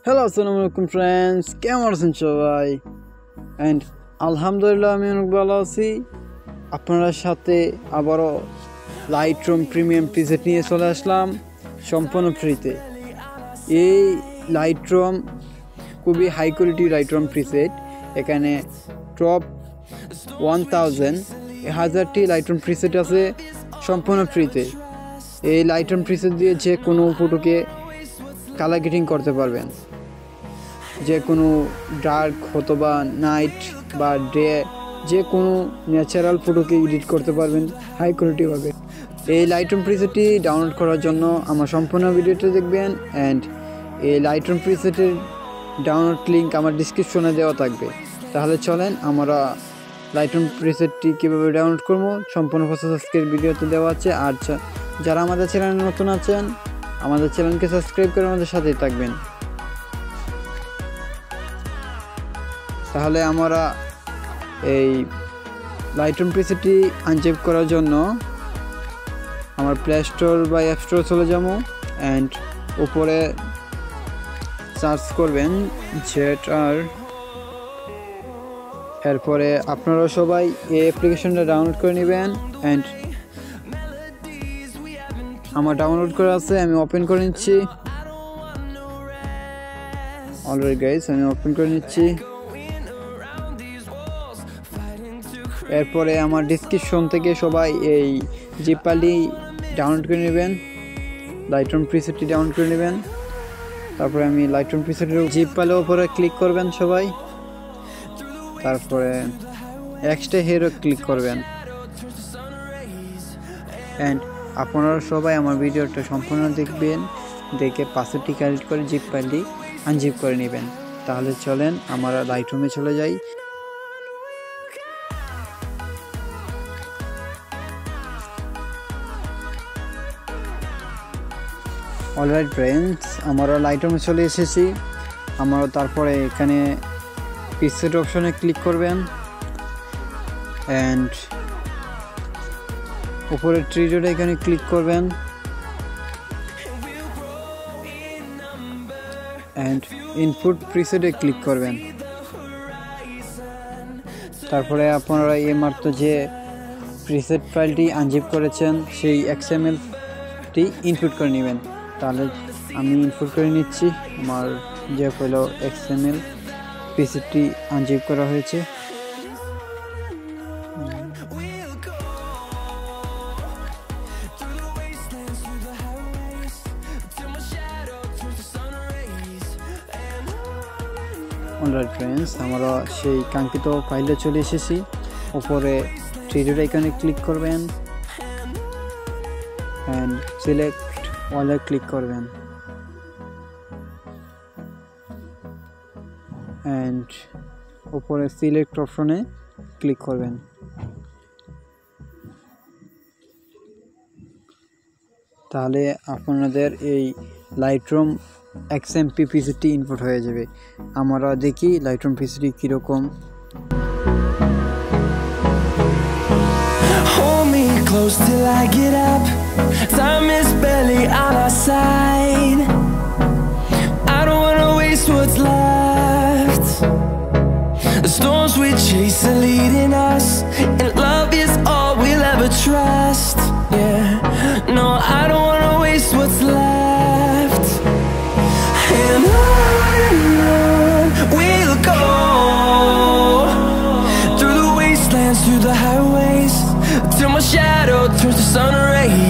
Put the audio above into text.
Hello আসসালামু আলাইকুম friends, কেমন আছেন সবাই? অ্যান্ড আলহামদুলিল্লাহ আমি অনেক ভালো আছি। আপনার সাথে আবারও লাইটরুম প্রিমিয়াম প্রিসেট নিয়ে চলে আসলাম সম্পূর্ণ ফ্রিতে। এই লাইটরুম খুবই হাই কোয়ালিটি লাইটরুম প্রিসেট। এখানে টপ 1000টি লাইটরুম প্রিসেট আছে সম্পূর্ণ ফ্রিতে। এই লাইটরুম প্রিসেট দিয়ে যে কোনো ফটোকে কালার গ্রেডিং করতে পারবেন, যে কোনো ডার্ক অথবা নাইট বা ডে যে কোনো ন্যাচারাল ফটোকে এডিট করতে পারবেন হাই কোয়ালিটিভাবে। এই লাইটরুম প্রিসেটটি ডাউনলোড করার জন্য আমার সম্পূর্ণ ভিডিওটি দেখবেন। অ্যান্ড এই লাইটরুম প্রিসেটের ডাউনলোড লিঙ্ক আমার ডিসক্রিপশনে দেওয়া থাকবে। তাহলে চলেন আমরা লাইটরুম প্রিসেটটি কীভাবে ডাউনলোড করবো সম্পূর্ণ প্রসেস আজকের ভিডিওতে দেওয়া আছে। আর যারা আমাদের চ্যানেলে নতুন আছেন আমাদের চ্যানেলকে সাবস্ক্রাইব করে আমাদের সাথেই থাকবেন। তাহলে আমরা এই লাইটরুম প্রিসেটটি আনজিপ করার জন্য আমার প্লে স্টোর বা অ্যাপ স্টোর চলে যাবো। অ্যান্ড উপরে সার্চ করবেন ZR। এরপরে আপনারা সবাই এই অ্যাপ্লিকেশনটা ডাউনলোড করে নেবেন। অ্যান্ড আমার ডাউনলোড করা আছে, আমি ওপেন করে নিচ্ছি। অলরেডি গাইস আমি ওপেন করে নিচ্ছি। এরপরে আমার ডিসক্রিপশন থেকে সবাই এই জিপ ফাইলটি ডাউনলোড করে নেবেন, লাইটরুম প্রিসেটটি ডাউনলোড করে নেবেন। তারপরে আমি লাইটরুম প্রিসেটের জিপ ফাইলের উপরে ক্লিক করবেন সবাই। তারপরে এক্সট্রা হিরো ক্লিক করবেন। অ্যান্ড আপনারা সবাই আমার ভিডিওটা সম্পূর্ণ দেখবেন, দেখে পাসওয়ার্ডটি কালেক্ট করে জিপ ফাইলটি আনজিপ করে নেবেন। তাহলে চলেন আমরা লাইটরুমে চলে যাই। অলরাইট ফ্রেন্ডস, আমরা লাইটরুমে চলে এসেছি। আমরা তারপরে এখানে প্রিসেট অপশনে ক্লিক করবেন। অ্যান্ড উপরে থ্রি ডট এখানে ক্লিক করবেন। অ্যান্ড ইনপুট প্রিসেটে ক্লিক করবেন। তারপরে আপনারা এই মাত্র যে প্রিসেট ফাইলটি আনজিপ করেছেন সেই XML-টি ইনপুট করে নেবেন। তাহলে আমি ইনপুট করে নিচ্ছি। আমার যে হলো XML প্রিসেটটি আনজিপ করা হয়েছে। অলরাইট ফ্রেন্ডস, আমরা সেই কাঙ্ক্ষিত ফাইলে চলে এসেছি। উপরে থ্রি ডট আইকনে ক্লিক করবেন। অ্যান্ড সিলেক্ট ওয়ালে ক্লিক করবেন। অ্যান্ড উপরে সিলেক্ট অপশনে ক্লিক করবেন। তাহলে আপনাদের এই লাইটরুম XMP পিসিটি ইনপুট হয়ে যাবে। আমরা দেখি লাইটরুম পিসিটি কীরকম। Hold me close till I get up. Time is barely on our side. I don't wanna waste what's left. The storms we chase are leading us, and love is all we'll ever trust. Yeah, no, I don't wanna waste what's left. And on we'll go, through the wastelands, through the highways, till my shadow turns to sun rays.